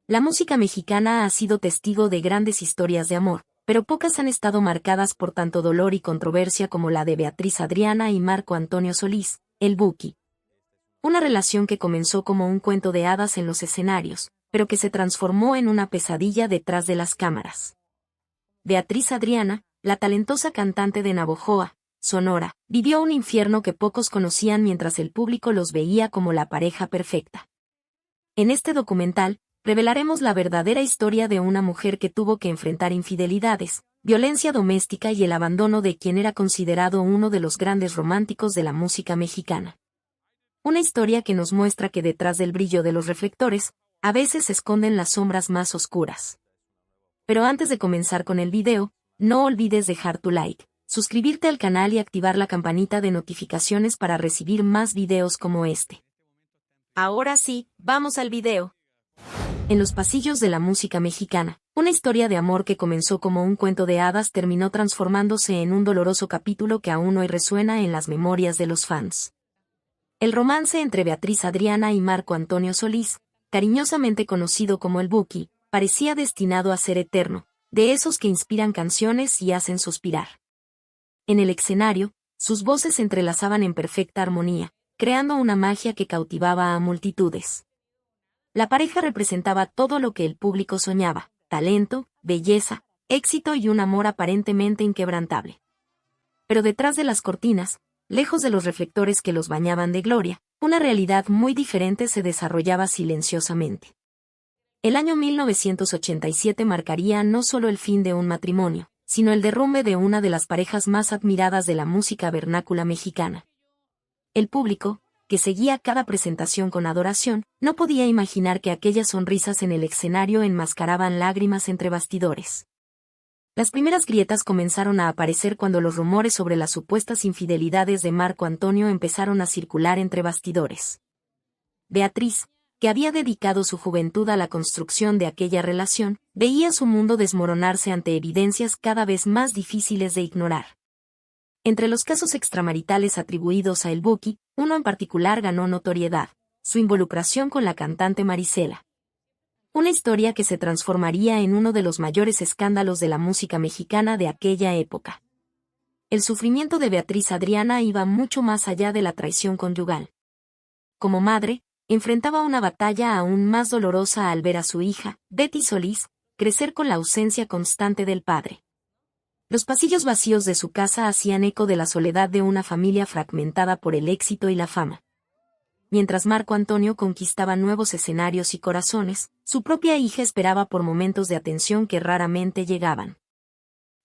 La música mexicana ha sido testigo de grandes historias de amor, pero pocas han estado marcadas por tanto dolor y controversia como la de Beatriz Adriana y Marco Antonio Solís, el Buki. Una relación que comenzó como un cuento de hadas en los escenarios, pero que se transformó en una pesadilla detrás de las cámaras. Beatriz Adriana, la talentosa cantante de Navojoa, Sonora, vivió un infierno que pocos conocían mientras el público los veía como la pareja perfecta. En este documental, revelaremos la verdadera historia de una mujer que tuvo que enfrentar infidelidades, violencia doméstica y el abandono de quien era considerado uno de los grandes románticos de la música mexicana. Una historia que nos muestra que detrás del brillo de los reflectores, a veces se esconden las sombras más oscuras. Pero antes de comenzar con el video, no olvides dejar tu like, suscribirte al canal y activar la campanita de notificaciones para recibir más videos como este. Ahora sí, vamos al video. En los pasillos de la música mexicana, una historia de amor que comenzó como un cuento de hadas terminó transformándose en un doloroso capítulo que aún hoy resuena en las memorias de los fans. El romance entre Beatriz Adriana y Marco Antonio Solís, cariñosamente conocido como el Buki, parecía destinado a ser eterno, de esos que inspiran canciones y hacen suspirar. En el escenario, sus voces se entrelazaban en perfecta armonía, creando una magia que cautivaba a multitudes. La pareja representaba todo lo que el público soñaba: talento, belleza, éxito y un amor aparentemente inquebrantable. Pero detrás de las cortinas, lejos de los reflectores que los bañaban de gloria, una realidad muy diferente se desarrollaba silenciosamente. El año 1987 marcaría no solo el fin de un matrimonio, sino el derrumbe de una de las parejas más admiradas de la música vernácula mexicana. El público, que seguía cada presentación con adoración, no podía imaginar que aquellas sonrisas en el escenario enmascaraban lágrimas entre bastidores. Las primeras grietas comenzaron a aparecer cuando los rumores sobre las supuestas infidelidades de Marco Antonio empezaron a circular entre bastidores. Beatriz, que había dedicado su juventud a la construcción de aquella relación, veía su mundo desmoronarse ante evidencias cada vez más difíciles de ignorar. Entre los casos extramaritales atribuidos a El Buki, uno en particular ganó notoriedad: su involucración con la cantante Marisela. Una historia que se transformaría en uno de los mayores escándalos de la música mexicana de aquella época. El sufrimiento de Beatriz Adriana iba mucho más allá de la traición conyugal. Como madre, enfrentaba una batalla aún más dolorosa al ver a su hija, Betty Solís, crecer con la ausencia constante del padre. Los pasillos vacíos de su casa hacían eco de la soledad de una familia fragmentada por el éxito y la fama. Mientras Marco Antonio conquistaba nuevos escenarios y corazones, su propia hija esperaba por momentos de atención que raramente llegaban.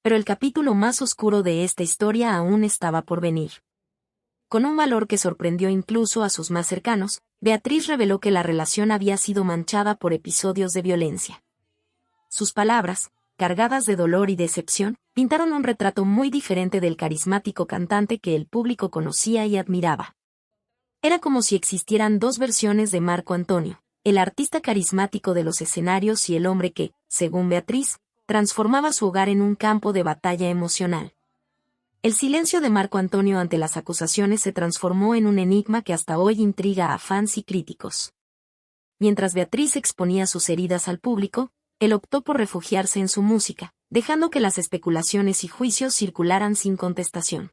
Pero el capítulo más oscuro de esta historia aún estaba por venir. Con un valor que sorprendió incluso a sus más cercanos, Beatriz reveló que la relación había sido manchada por episodios de violencia. Sus palabras, cargadas de dolor y decepción, pintaron un retrato muy diferente del carismático cantante que el público conocía y admiraba. Era como si existieran dos versiones de Marco Antonio: el artista carismático de los escenarios y el hombre que, según Beatriz, transformaba su hogar en un campo de batalla emocional. El silencio de Marco Antonio ante las acusaciones se transformó en un enigma que hasta hoy intriga a fans y críticos. Mientras Beatriz exponía sus heridas al público, él optó por refugiarse en su música, dejando que las especulaciones y juicios circularan sin contestación.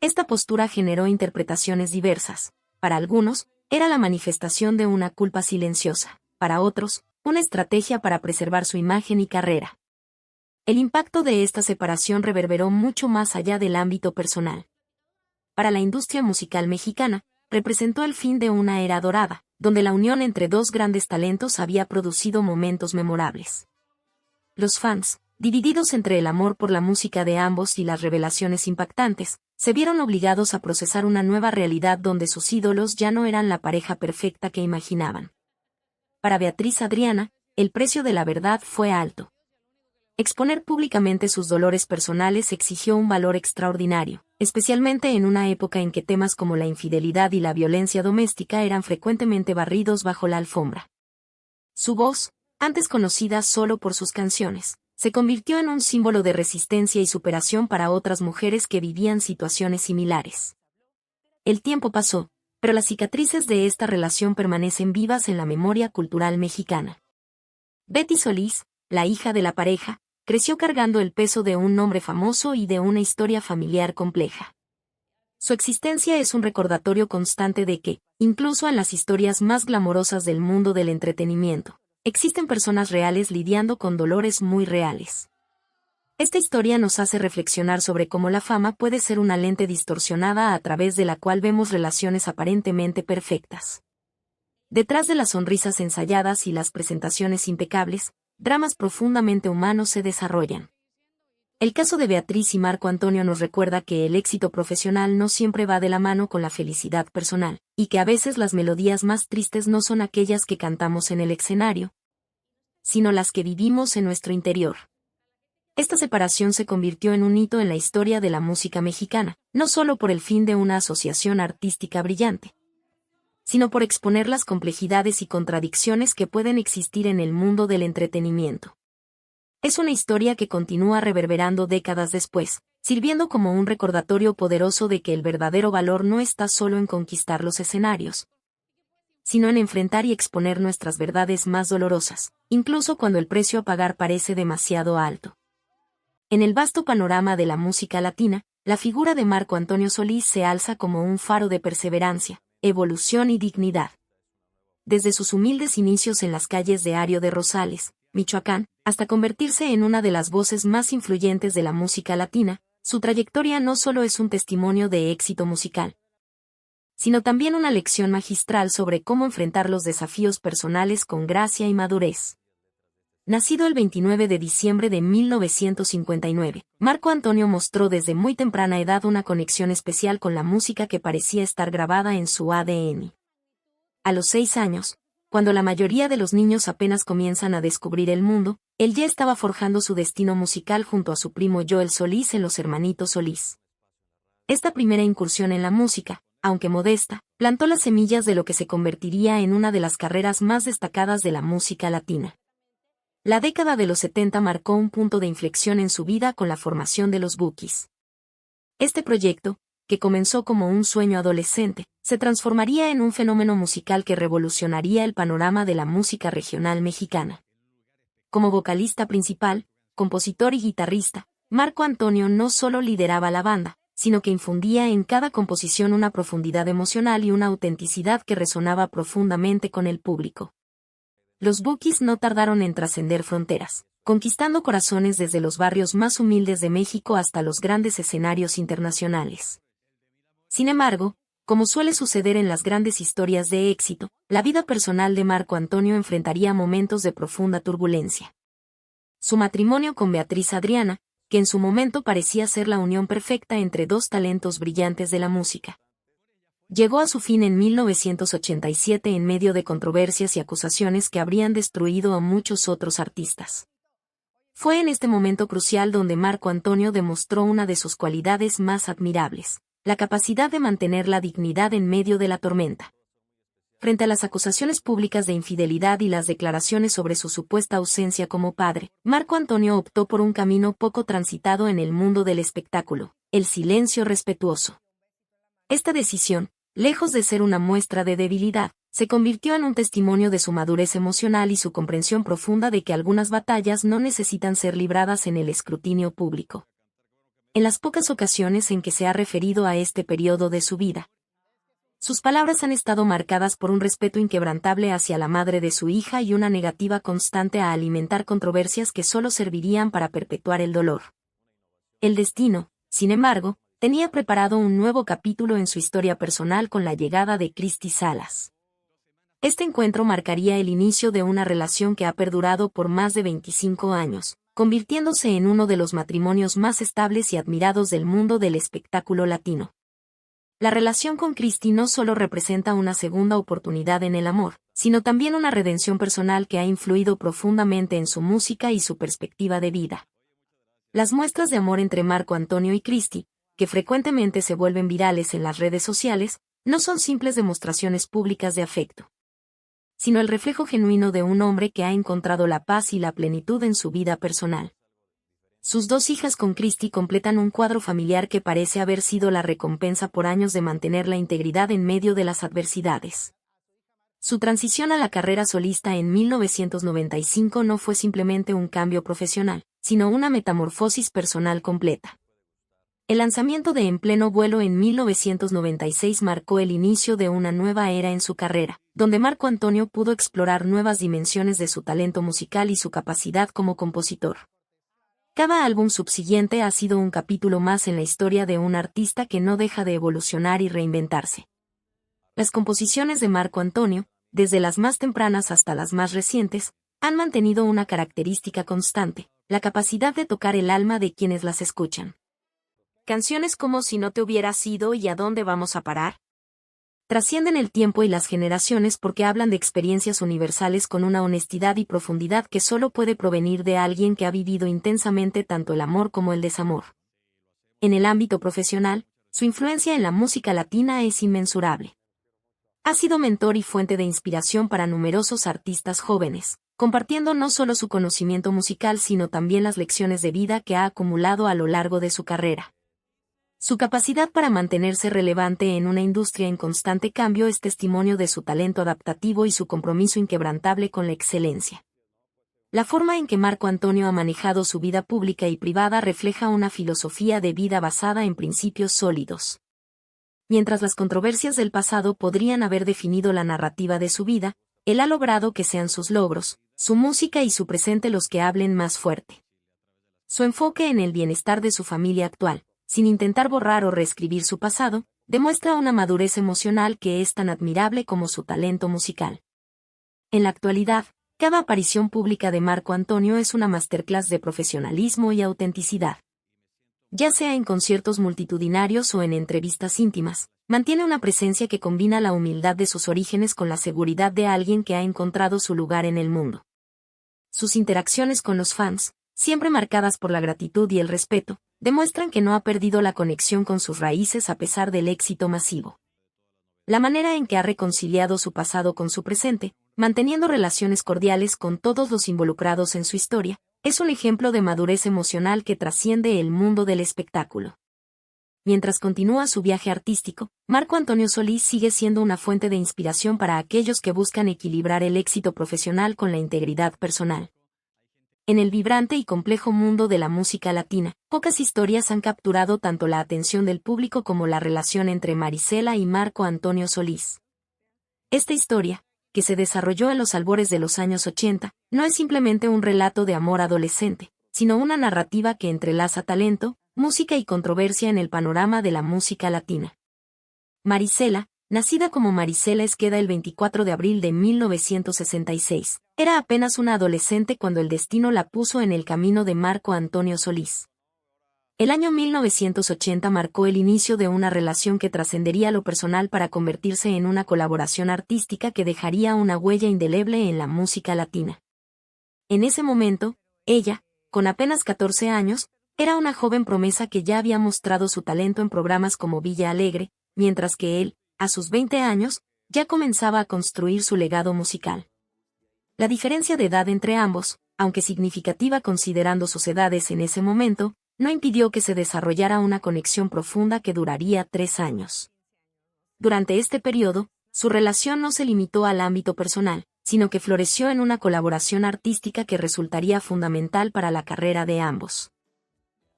Esta postura generó interpretaciones diversas. Para algunos, era la manifestación de una culpa silenciosa; para otros, una estrategia para preservar su imagen y carrera. El impacto de esta separación reverberó mucho más allá del ámbito personal. Para la industria musical mexicana, representó el fin de una era dorada, donde la unión entre dos grandes talentos había producido momentos memorables. Los fans, divididos entre el amor por la música de ambos y las revelaciones impactantes, se vieron obligados a procesar una nueva realidad donde sus ídolos ya no eran la pareja perfecta que imaginaban. Para Beatriz Adriana, el precio de la verdad fue alto. Exponer públicamente sus dolores personales exigió un valor extraordinario, especialmente en una época en que temas como la infidelidad y la violencia doméstica eran frecuentemente barridos bajo la alfombra. Su voz, antes conocida solo por sus canciones, se convirtió en un símbolo de resistencia y superación para otras mujeres que vivían situaciones similares. El tiempo pasó, pero las cicatrices de esta relación permanecen vivas en la memoria cultural mexicana. Betty Solís, la hija de la pareja, creció cargando el peso de un nombre famoso y de una historia familiar compleja. Su existencia es un recordatorio constante de que, incluso en las historias más glamorosas del mundo del entretenimiento, existen personas reales lidiando con dolores muy reales. Esta historia nos hace reflexionar sobre cómo la fama puede ser una lente distorsionada a través de la cual vemos relaciones aparentemente perfectas. Detrás de las sonrisas ensayadas y las presentaciones impecables, dramas profundamente humanos se desarrollan. El caso de Beatriz y Marco Antonio nos recuerda que el éxito profesional no siempre va de la mano con la felicidad personal, y que a veces las melodías más tristes no son aquellas que cantamos en el escenario, sino las que vivimos en nuestro interior. Esta separación se convirtió en un hito en la historia de la música mexicana, no solo por el fin de una asociación artística brillante, sino por exponer las complejidades y contradicciones que pueden existir en el mundo del entretenimiento. Es una historia que continúa reverberando décadas después, sirviendo como un recordatorio poderoso de que el verdadero valor no está solo en conquistar los escenarios, sino en enfrentar y exponer nuestras verdades más dolorosas, incluso cuando el precio a pagar parece demasiado alto. En el vasto panorama de la música latina, la figura de Marco Antonio Solís se alza como un faro de perseverancia, evolución y dignidad. Desde sus humildes inicios en las calles de Ario de Rosales, Michoacán, hasta convertirse en una de las voces más influyentes de la música latina, su trayectoria no solo es un testimonio de éxito musical, sino también una lección magistral sobre cómo enfrentar los desafíos personales con gracia y madurez. Nacido el 29 de diciembre de 1959, Marco Antonio mostró desde muy temprana edad una conexión especial con la música que parecía estar grabada en su ADN. A los 6 años, cuando la mayoría de los niños apenas comienzan a descubrir el mundo, él ya estaba forjando su destino musical junto a su primo Joel Solís en Los Hermanitos Solís. Esta primera incursión en la música, aunque modesta, plantó las semillas de lo que se convertiría en una de las carreras más destacadas de la música latina. La década de los 70 marcó un punto de inflexión en su vida con la formación de los Bukis. Este proyecto, que comenzó como un sueño adolescente, se transformaría en un fenómeno musical que revolucionaría el panorama de la música regional mexicana. Como vocalista principal, compositor y guitarrista, Marco Antonio no solo lideraba la banda, sino que infundía en cada composición una profundidad emocional y una autenticidad que resonaba profundamente con el público. Los Bukis no tardaron en trascender fronteras, conquistando corazones desde los barrios más humildes de México hasta los grandes escenarios internacionales. Sin embargo, como suele suceder en las grandes historias de éxito, la vida personal de Marco Antonio enfrentaría momentos de profunda turbulencia. Su matrimonio con Beatriz Adriana, que en su momento parecía ser la unión perfecta entre dos talentos brillantes de la música, llegó a su fin en 1987 en medio de controversias y acusaciones que habrían destruido a muchos otros artistas. Fue en este momento crucial donde Marco Antonio demostró una de sus cualidades más admirables: la capacidad de mantener la dignidad en medio de la tormenta. Frente a las acusaciones públicas de infidelidad y las declaraciones sobre su supuesta ausencia como padre, Marco Antonio optó por un camino poco transitado en el mundo del espectáculo: el silencio respetuoso. Esta decisión, lejos de ser una muestra de debilidad, se convirtió en un testimonio de su madurez emocional y su comprensión profunda de que algunas batallas no necesitan ser libradas en el escrutinio público. En las pocas ocasiones en que se ha referido a este periodo de su vida, sus palabras han estado marcadas por un respeto inquebrantable hacia la madre de su hija y una negativa constante a alimentar controversias que solo servirían para perpetuar el dolor. El destino, sin embargo, tenía preparado un nuevo capítulo en su historia personal con la llegada de Christy Salas. Este encuentro marcaría el inicio de una relación que ha perdurado por más de 25 años, convirtiéndose en uno de los matrimonios más estables y admirados del mundo del espectáculo latino. La relación con Christy no solo representa una segunda oportunidad en el amor, sino también una redención personal que ha influido profundamente en su música y su perspectiva de vida. Las muestras de amor entre Marco Antonio y Christy, que frecuentemente se vuelven virales en las redes sociales, no son simples demostraciones públicas de afecto, sino el reflejo genuino de un hombre que ha encontrado la paz y la plenitud en su vida personal. Sus 2 hijas con Christy completan un cuadro familiar que parece haber sido la recompensa por años de mantener la integridad en medio de las adversidades. Su transición a la carrera solista en 1995 no fue simplemente un cambio profesional, sino una metamorfosis personal completa. El lanzamiento de En pleno vuelo en 1996 marcó el inicio de una nueva era en su carrera, donde Marco Antonio pudo explorar nuevas dimensiones de su talento musical y su capacidad como compositor. Cada álbum subsiguiente ha sido un capítulo más en la historia de un artista que no deja de evolucionar y reinventarse. Las composiciones de Marco Antonio, desde las más tempranas hasta las más recientes, han mantenido una característica constante, la capacidad de tocar el alma de quienes las escuchan. Canciones como Si no te hubiera sido y ¿A dónde vamos a parar? Trascienden el tiempo y las generaciones porque hablan de experiencias universales con una honestidad y profundidad que solo puede provenir de alguien que ha vivido intensamente tanto el amor como el desamor. En el ámbito profesional, su influencia en la música latina es inmensurable. Ha sido mentor y fuente de inspiración para numerosos artistas jóvenes, compartiendo no solo su conocimiento musical sino también las lecciones de vida que ha acumulado a lo largo de su carrera. Su capacidad para mantenerse relevante en una industria en constante cambio es testimonio de su talento adaptativo y su compromiso inquebrantable con la excelencia. La forma en que Marco Antonio ha manejado su vida pública y privada refleja una filosofía de vida basada en principios sólidos. Mientras las controversias del pasado podrían haber definido la narrativa de su vida, él ha logrado que sean sus logros, su música y su presente los que hablen más fuerte. Su enfoque en el bienestar de su familia actual, sin intentar borrar o reescribir su pasado, demuestra una madurez emocional que es tan admirable como su talento musical. En la actualidad, cada aparición pública de Marco Antonio es una masterclass de profesionalismo y autenticidad. Ya sea en conciertos multitudinarios o en entrevistas íntimas, mantiene una presencia que combina la humildad de sus orígenes con la seguridad de alguien que ha encontrado su lugar en el mundo. Sus interacciones con los fans, siempre marcadas por la gratitud y el respeto, demuestran que no ha perdido la conexión con sus raíces a pesar del éxito masivo. La manera en que ha reconciliado su pasado con su presente, manteniendo relaciones cordiales con todos los involucrados en su historia, es un ejemplo de madurez emocional que trasciende el mundo del espectáculo. Mientras continúa su viaje artístico, Marco Antonio Solís sigue siendo una fuente de inspiración para aquellos que buscan equilibrar el éxito profesional con la integridad personal. En el vibrante y complejo mundo de la música latina, pocas historias han capturado tanto la atención del público como la relación entre Marisela y Marco Antonio Solís. Esta historia, que se desarrolló en los albores de los años 80, no es simplemente un relato de amor adolescente, sino una narrativa que entrelaza talento, música y controversia en el panorama de la música latina. Marisela, nacida como Marisela Esqueda el 24 de abril de 1966, era apenas una adolescente cuando el destino la puso en el camino de Marco Antonio Solís. El año 1980 marcó el inicio de una relación que trascendería lo personal para convertirse en una colaboración artística que dejaría una huella indeleble en la música latina. En ese momento, ella, con apenas 14 años, era una joven promesa que ya había mostrado su talento en programas como Villa Alegre, mientras que él, a sus 20 años, ya comenzaba a construir su legado musical. La diferencia de edad entre ambos, aunque significativa considerando sus edades en ese momento, no impidió que se desarrollara una conexión profunda que duraría 3 años. Durante este periodo, su relación no se limitó al ámbito personal, sino que floreció en una colaboración artística que resultaría fundamental para la carrera de ambos.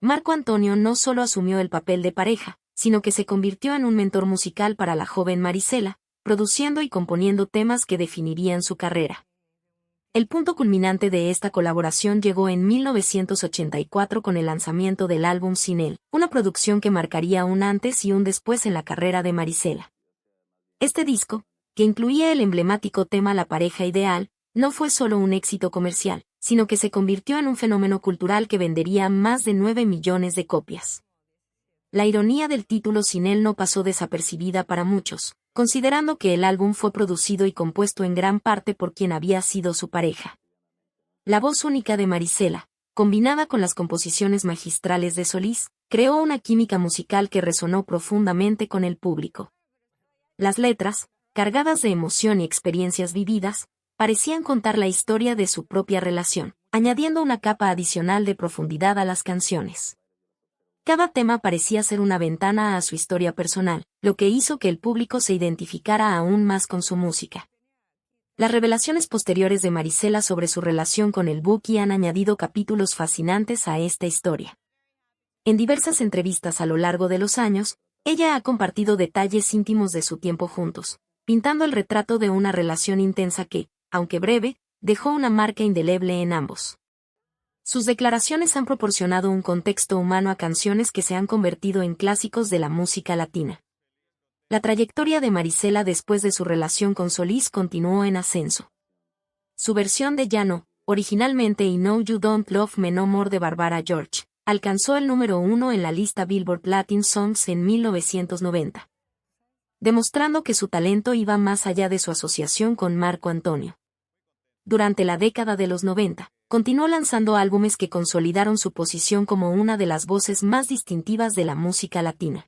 Marco Antonio no solo asumió el papel de pareja, sino que se convirtió en un mentor musical para la joven Marisela, produciendo y componiendo temas que definirían su carrera. El punto culminante de esta colaboración llegó en 1984 con el lanzamiento del álbum Sin él, una producción que marcaría un antes y un después en la carrera de Marisela. Este disco, que incluía el emblemático tema La pareja ideal, no fue solo un éxito comercial, sino que se convirtió en un fenómeno cultural que vendería más de 9 millones de copias. La ironía del título Sin él no pasó desapercibida para muchos, considerando que el álbum fue producido y compuesto en gran parte por quien había sido su pareja. La voz única de Marisela, combinada con las composiciones magistrales de Solís, creó una química musical que resonó profundamente con el público. Las letras, cargadas de emoción y experiencias vividas, parecían contar la historia de su propia relación, añadiendo una capa adicional de profundidad a las canciones. Cada tema parecía ser una ventana a su historia personal, lo que hizo que el público se identificara aún más con su música. Las revelaciones posteriores de Marisela sobre su relación con el Buki han añadido capítulos fascinantes a esta historia. En diversas entrevistas a lo largo de los años, ella ha compartido detalles íntimos de su tiempo juntos, pintando el retrato de una relación intensa que, aunque breve, dejó una marca indeleble en ambos. Sus declaraciones han proporcionado un contexto humano a canciones que se han convertido en clásicos de la música latina. La trayectoria de Marisela después de su relación con Solís continuó en ascenso. Su versión de Ya no, originalmente I Know You Don't Love Me No More de Barbara George, alcanzó el número 1 en la lista Billboard Latin Songs en 1990, demostrando que su talento iba más allá de su asociación con Marco Antonio. Durante la década de los 90, continuó lanzando álbumes que consolidaron su posición como una de las voces más distintivas de la música latina.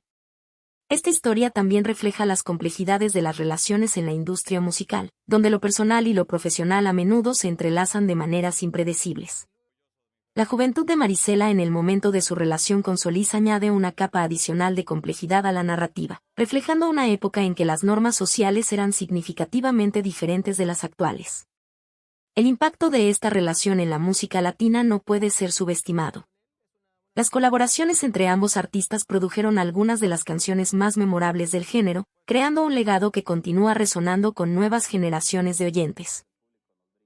Esta historia también refleja las complejidades de las relaciones en la industria musical, donde lo personal y lo profesional a menudo se entrelazan de maneras impredecibles. La juventud de Marisela en el momento de su relación con Solís añade una capa adicional de complejidad a la narrativa, reflejando una época en que las normas sociales eran significativamente diferentes de las actuales. El impacto de esta relación en la música latina no puede ser subestimado. Las colaboraciones entre ambos artistas produjeron algunas de las canciones más memorables del género, creando un legado que continúa resonando con nuevas generaciones de oyentes.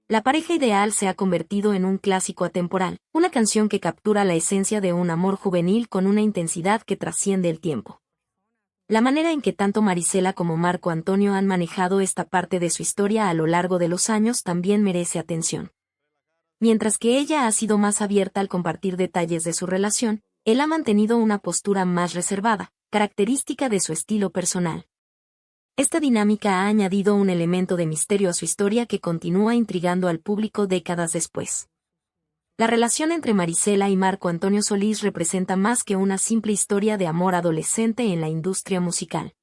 La pareja ideal se ha convertido en un clásico atemporal, una canción que captura la esencia de un amor juvenil con una intensidad que trasciende el tiempo. La manera en que tanto Marisela como Marco Antonio han manejado esta parte de su historia a lo largo de los años también merece atención. Mientras que ella ha sido más abierta al compartir detalles de su relación, él ha mantenido una postura más reservada, característica de su estilo personal. Esta dinámica ha añadido un elemento de misterio a su historia que continúa intrigando al público décadas después. La relación entre Marisela y Marco Antonio Solís representa más que una simple historia de amor adolescente en la industria musical.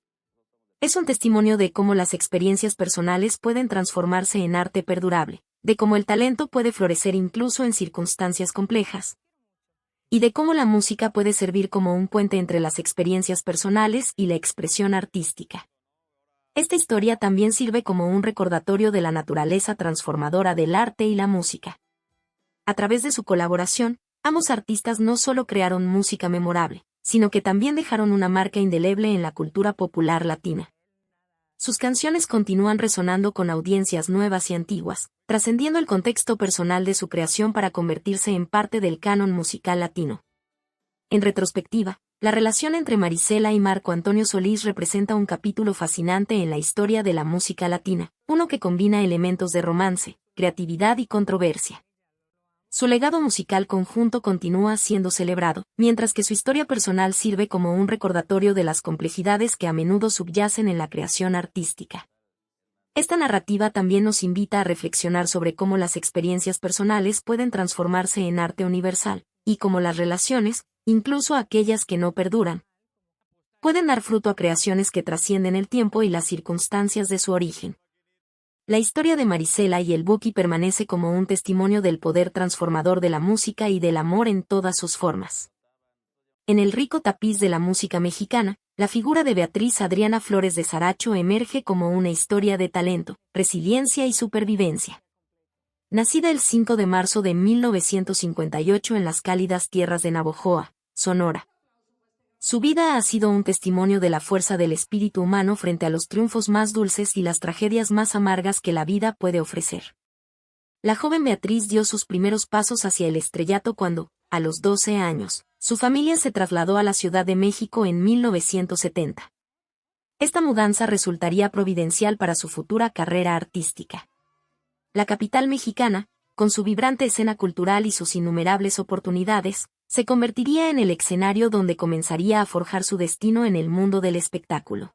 Es un testimonio de cómo las experiencias personales pueden transformarse en arte perdurable, de cómo el talento puede florecer incluso en circunstancias complejas, y de cómo la música puede servir como un puente entre las experiencias personales y la expresión artística. Esta historia también sirve como un recordatorio de la naturaleza transformadora del arte y la música. A través de su colaboración, ambos artistas no solo crearon música memorable, sino que también dejaron una marca indeleble en la cultura popular latina. Sus canciones continúan resonando con audiencias nuevas y antiguas, trascendiendo el contexto personal de su creación para convertirse en parte del canon musical latino. En retrospectiva, la relación entre Marisela y Marco Antonio Solís representa un capítulo fascinante en la historia de la música latina, uno que combina elementos de romance, creatividad y controversia. Su legado musical conjunto continúa siendo celebrado, mientras que su historia personal sirve como un recordatorio de las complejidades que a menudo subyacen en la creación artística. Esta narrativa también nos invita a reflexionar sobre cómo las experiencias personales pueden transformarse en arte universal, y cómo las relaciones, incluso aquellas que no perduran, pueden dar fruto a creaciones que trascienden el tiempo y las circunstancias de su origen. La historia de Marisela y el Buki permanece como un testimonio del poder transformador de la música y del amor en todas sus formas. En el rico tapiz de la música mexicana, la figura de Beatriz Adriana Flores de Saracho emerge como una historia de talento, resiliencia y supervivencia. Nacida el 5 de marzo de 1958 en las cálidas tierras de Navojoa, Sonora. Su vida ha sido un testimonio de la fuerza del espíritu humano frente a los triunfos más dulces y las tragedias más amargas que la vida puede ofrecer. La joven Beatriz dio sus primeros pasos hacia el estrellato cuando, a los 12 años, su familia se trasladó a la Ciudad de México en 1970. Esta mudanza resultaría providencial para su futura carrera artística. La capital mexicana, con su vibrante escena cultural y sus innumerables oportunidades, se convertiría en el escenario donde comenzaría a forjar su destino en el mundo del espectáculo.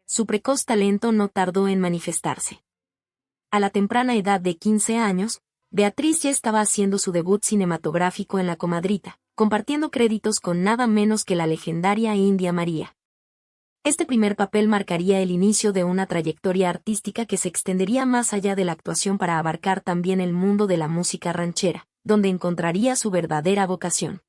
Su precoz talento no tardó en manifestarse. A la temprana edad de 15 años, Beatriz ya estaba haciendo su debut cinematográfico en La Comadrita, compartiendo créditos con nada menos que la legendaria India María. Este primer papel marcaría el inicio de una trayectoria artística que se extendería más allá de la actuación para abarcar también el mundo de la música ranchera, donde encontraría su verdadera vocación.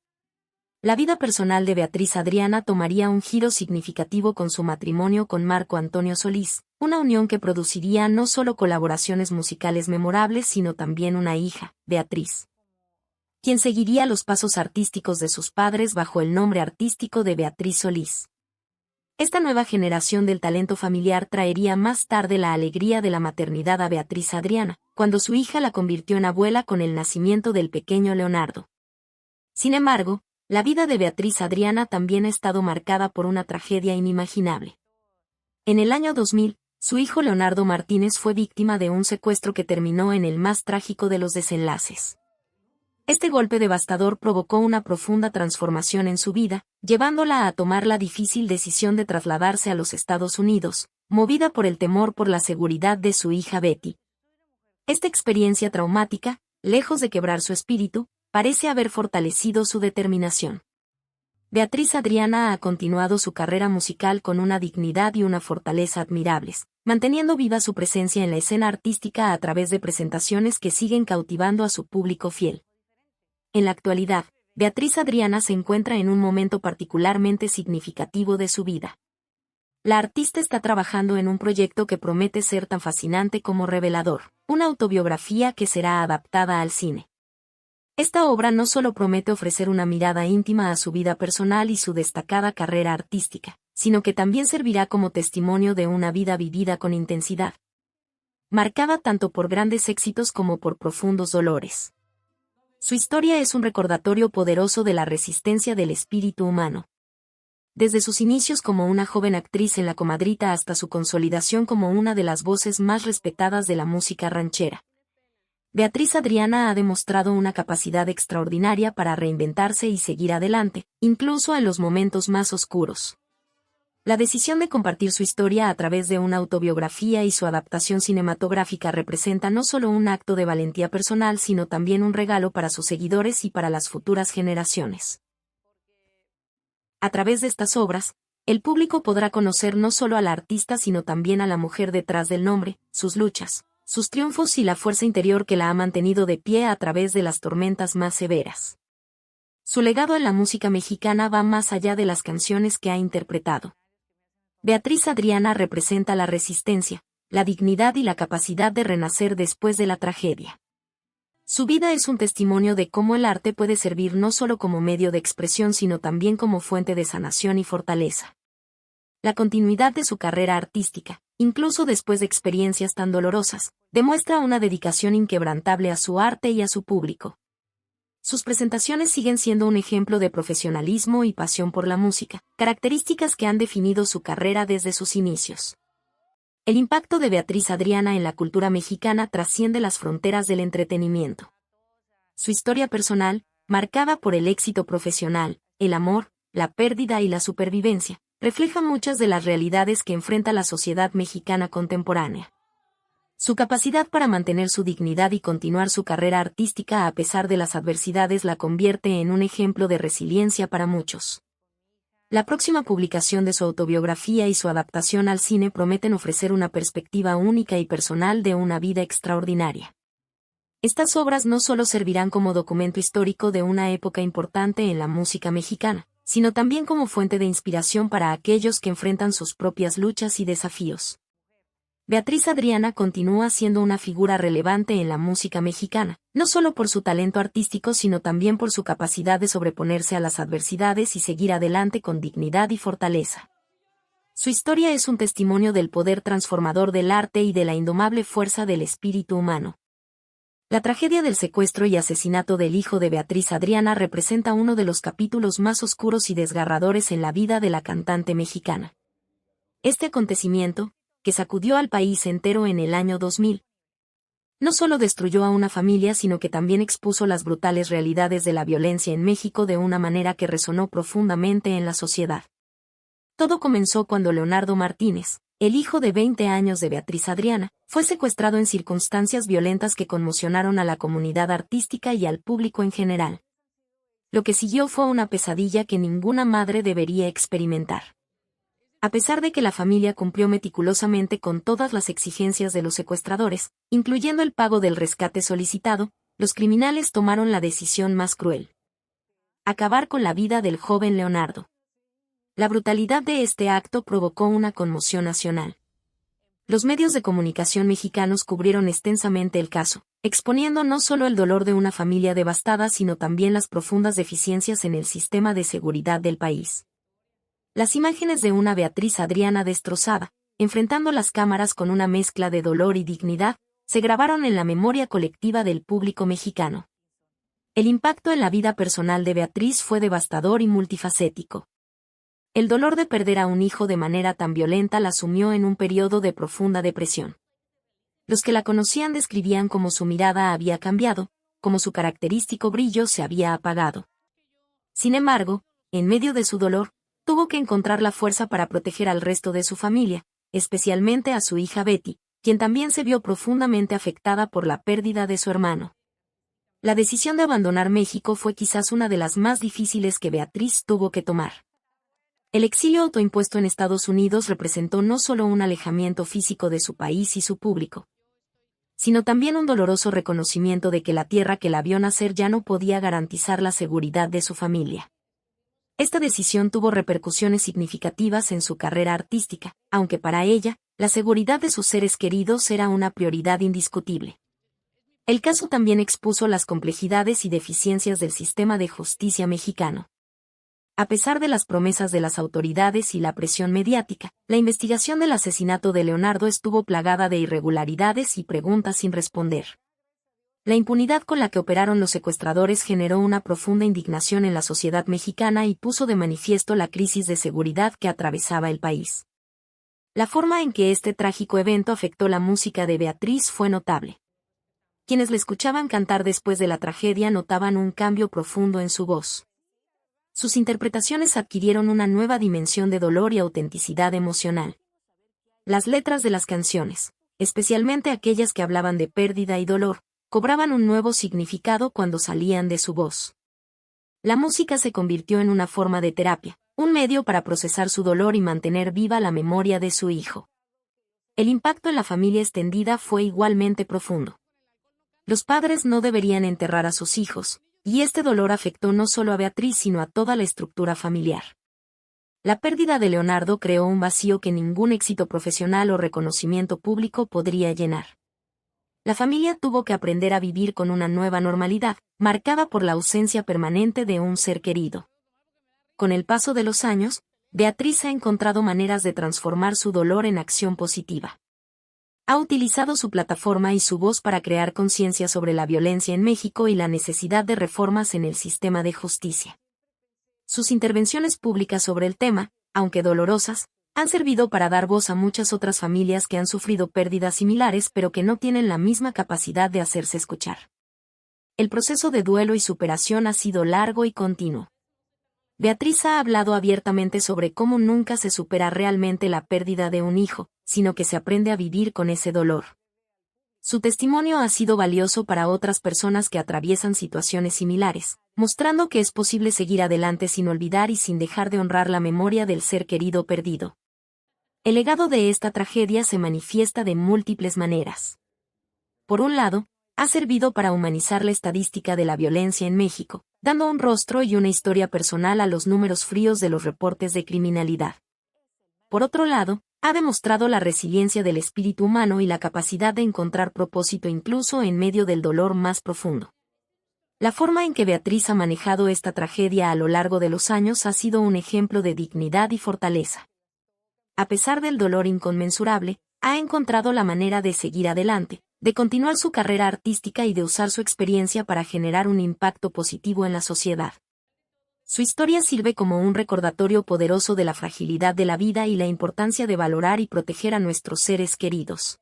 La vida personal de Beatriz Adriana tomaría un giro significativo con su matrimonio con Marco Antonio Solís, una unión que produciría no solo colaboraciones musicales memorables sino también una hija, Beatriz, quien seguiría los pasos artísticos de sus padres bajo el nombre artístico de Beatriz Solís. Esta nueva generación del talento familiar traería más tarde la alegría de la maternidad a Beatriz Adriana, cuando su hija la convirtió en abuela con el nacimiento del pequeño Leonardo. Sin embargo, la vida de Beatriz Adriana también ha estado marcada por una tragedia inimaginable. En el año 2000, su hijo Leonardo Martínez fue víctima de un secuestro que terminó en el más trágico de los desenlaces. Este golpe devastador provocó una profunda transformación en su vida, llevándola a tomar la difícil decisión de trasladarse a los Estados Unidos, movida por el temor por la seguridad de su hija Betty. Esta experiencia traumática, lejos de quebrar su espíritu, parece haber fortalecido su determinación. Beatriz Adriana ha continuado su carrera musical con una dignidad y una fortaleza admirables, manteniendo viva su presencia en la escena artística a través de presentaciones que siguen cautivando a su público fiel. En la actualidad, Beatriz Adriana se encuentra en un momento particularmente significativo de su vida. La artista está trabajando en un proyecto que promete ser tan fascinante como revelador, una autobiografía que será adaptada al cine. Esta obra no solo promete ofrecer una mirada íntima a su vida personal y su destacada carrera artística, sino que también servirá como testimonio de una vida vivida con intensidad, marcada tanto por grandes éxitos como por profundos dolores. Su historia es un recordatorio poderoso de la resistencia del espíritu humano. Desde sus inicios como una joven actriz en La Comadrita hasta su consolidación como una de las voces más respetadas de la música ranchera, Beatriz Adriana ha demostrado una capacidad extraordinaria para reinventarse y seguir adelante, incluso en los momentos más oscuros. La decisión de compartir su historia a través de una autobiografía y su adaptación cinematográfica representa no solo un acto de valentía personal sino también un regalo para sus seguidores y para las futuras generaciones. A través de estas obras, el público podrá conocer no solo a la artista sino también a la mujer detrás del nombre, sus luchas, sus triunfos y la fuerza interior que la ha mantenido de pie a través de las tormentas más severas. Su legado en la música mexicana va más allá de las canciones que ha interpretado. Beatriz Adriana representa la resistencia, la dignidad y la capacidad de renacer después de la tragedia. Su vida es un testimonio de cómo el arte puede servir no solo como medio de expresión sino también como fuente de sanación y fortaleza. La continuidad de su carrera artística, incluso después de experiencias tan dolorosas, demuestra una dedicación inquebrantable a su arte y a su público. Sus presentaciones siguen siendo un ejemplo de profesionalismo y pasión por la música, características que han definido su carrera desde sus inicios. El impacto de Beatriz Adriana en la cultura mexicana trasciende las fronteras del entretenimiento. Su historia personal, marcada por el éxito profesional, el amor, la pérdida y la supervivencia, refleja muchas de las realidades que enfrenta la sociedad mexicana contemporánea. Su capacidad para mantener su dignidad y continuar su carrera artística a pesar de las adversidades la convierte en un ejemplo de resiliencia para muchos. La próxima publicación de su autobiografía y su adaptación al cine prometen ofrecer una perspectiva única y personal de una vida extraordinaria. Estas obras no solo servirán como documento histórico de una época importante en la música mexicana, sino también como fuente de inspiración para aquellos que enfrentan sus propias luchas y desafíos. Beatriz Adriana continúa siendo una figura relevante en la música mexicana, no solo por su talento artístico sino también por su capacidad de sobreponerse a las adversidades y seguir adelante con dignidad y fortaleza. Su historia es un testimonio del poder transformador del arte y de la indomable fuerza del espíritu humano. La tragedia del secuestro y asesinato del hijo de Beatriz Adriana representa uno de los capítulos más oscuros y desgarradores en la vida de la cantante mexicana. Este acontecimiento, que sacudió al país entero en el año 2000, no solo destruyó a una familia sino que también expuso las brutales realidades de la violencia en México de una manera que resonó profundamente en la sociedad. Todo comenzó cuando Leonardo Martínez, el hijo de 20 años de Beatriz Adriana, fue secuestrado en circunstancias violentas que conmocionaron a la comunidad artística y al público en general. Lo que siguió fue una pesadilla que ninguna madre debería experimentar. A pesar de que la familia cumplió meticulosamente con todas las exigencias de los secuestradores, incluyendo el pago del rescate solicitado, los criminales tomaron la decisión más cruel. acabar con la vida del joven Leonardo. La brutalidad de este acto provocó una conmoción nacional. Los medios de comunicación mexicanos cubrieron extensamente el caso, exponiendo no solo el dolor de una familia devastada, sino también las profundas deficiencias en el sistema de seguridad del país. Las imágenes de una Beatriz Adriana destrozada, enfrentando las cámaras con una mezcla de dolor y dignidad, se grabaron en la memoria colectiva del público mexicano. El impacto en la vida personal de Beatriz fue devastador y multifacético. El dolor de perder a un hijo de manera tan violenta la sumió en un periodo de profunda depresión. Los que la conocían describían cómo su mirada había cambiado, cómo su característico brillo se había apagado. Sin embargo, en medio de su dolor, tuvo que encontrar la fuerza para proteger al resto de su familia, especialmente a su hija Betty, quien también se vio profundamente afectada por la pérdida de su hermano. La decisión de abandonar México fue quizás una de las más difíciles que Beatriz tuvo que tomar. El exilio autoimpuesto en Estados Unidos representó no solo un alejamiento físico de su país y su público, sino también un doloroso reconocimiento de que la tierra que la vio nacer ya no podía garantizar la seguridad de su familia. Esta decisión tuvo repercusiones significativas en su carrera artística, aunque para ella, la seguridad de sus seres queridos era una prioridad indiscutible. El caso también expuso las complejidades y deficiencias del sistema de justicia mexicano. A pesar de las promesas de las autoridades y la presión mediática, la investigación del asesinato de Leonardo estuvo plagada de irregularidades y preguntas sin responder. La impunidad con la que operaron los secuestradores generó una profunda indignación en la sociedad mexicana y puso de manifiesto la crisis de seguridad que atravesaba el país. La forma en que este trágico evento afectó la música de Beatriz fue notable. Quienes la escuchaban cantar después de la tragedia notaban un cambio profundo en su voz. Sus interpretaciones adquirieron una nueva dimensión de dolor y autenticidad emocional. Las letras de las canciones, especialmente aquellas que hablaban de pérdida y dolor, cobraban un nuevo significado cuando salían de su voz. La música se convirtió en una forma de terapia, un medio para procesar su dolor y mantener viva la memoria de su hijo. El impacto en la familia extendida fue igualmente profundo. Los padres no deberían enterrar a sus hijos, y este dolor afectó no solo a Beatriz sino a toda la estructura familiar. La pérdida de Leonardo creó un vacío que ningún éxito profesional o reconocimiento público podría llenar. La familia tuvo que aprender a vivir con una nueva normalidad, marcada por la ausencia permanente de un ser querido. Con el paso de los años, Beatriz ha encontrado maneras de transformar su dolor en acción positiva. Ha utilizado su plataforma y su voz para crear conciencia sobre la violencia en México y la necesidad de reformas en el sistema de justicia. Sus intervenciones públicas sobre el tema, aunque dolorosas, han servido para dar voz a muchas otras familias que han sufrido pérdidas similares pero que no tienen la misma capacidad de hacerse escuchar. El proceso de duelo y superación ha sido largo y continuo. Beatriz ha hablado abiertamente sobre cómo nunca se supera realmente la pérdida de un hijo, sino que se aprende a vivir con ese dolor. Su testimonio ha sido valioso para otras personas que atraviesan situaciones similares, mostrando que es posible seguir adelante sin olvidar y sin dejar de honrar la memoria del ser querido perdido. El legado de esta tragedia se manifiesta de múltiples maneras. Por un lado, ha servido para humanizar la estadística de la violencia en México, dando un rostro y una historia personal a los números fríos de los reportes de criminalidad. Por otro lado, ha demostrado la resiliencia del espíritu humano y la capacidad de encontrar propósito incluso en medio del dolor más profundo. La forma en que Beatriz ha manejado esta tragedia a lo largo de los años ha sido un ejemplo de dignidad y fortaleza. A pesar del dolor inconmensurable, ha encontrado la manera de seguir adelante, de continuar su carrera artística y de usar su experiencia para generar un impacto positivo en la sociedad. Su historia sirve como un recordatorio poderoso de la fragilidad de la vida y la importancia de valorar y proteger a nuestros seres queridos.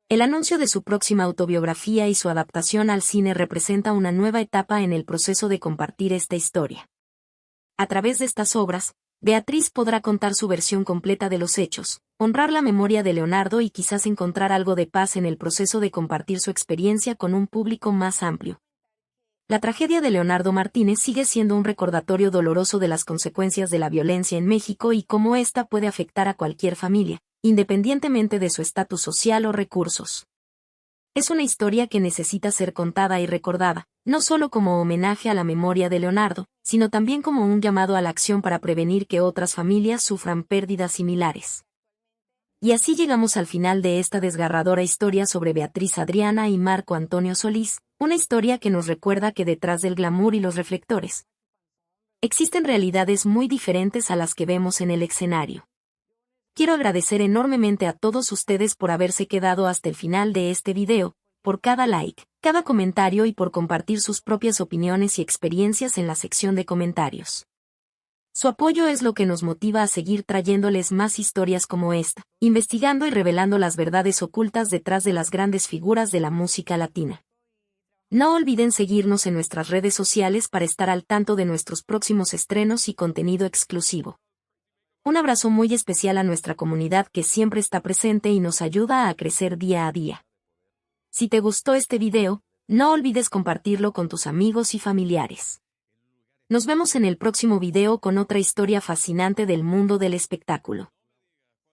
El anuncio de su próxima autobiografía y su adaptación al cine representa una nueva etapa en el proceso de compartir esta historia. A través de estas obras, Beatriz podrá contar su versión completa de los hechos, honrar la memoria de Leonardo y quizás encontrar algo de paz en el proceso de compartir su experiencia con un público más amplio. La tragedia de Leonardo Martínez sigue siendo un recordatorio doloroso de las consecuencias de la violencia en México y cómo ésta puede afectar a cualquier familia, independientemente de su estatus social o recursos. Es una historia que necesita ser contada y recordada, no solo como homenaje a la memoria de Leonardo, sino también como un llamado a la acción para prevenir que otras familias sufran pérdidas similares. Y así llegamos al final de esta desgarradora historia sobre Beatriz Adriana y Marco Antonio Solís, una historia que nos recuerda que detrás del glamour y los reflectores, existen realidades muy diferentes a las que vemos en el escenario. Quiero agradecer enormemente a todos ustedes por haberse quedado hasta el final de este video, por cada like, cada comentario y por compartir sus propias opiniones y experiencias en la sección de comentarios. Su apoyo es lo que nos motiva a seguir trayéndoles más historias como esta, investigando y revelando las verdades ocultas detrás de las grandes figuras de la música latina. No olviden seguirnos en nuestras redes sociales para estar al tanto de nuestros próximos estrenos y contenido exclusivo. Un abrazo muy especial a nuestra comunidad que siempre está presente y nos ayuda a crecer día a día. Si te gustó este video, no olvides compartirlo con tus amigos y familiares. Nos vemos en el próximo video con otra historia fascinante del mundo del espectáculo.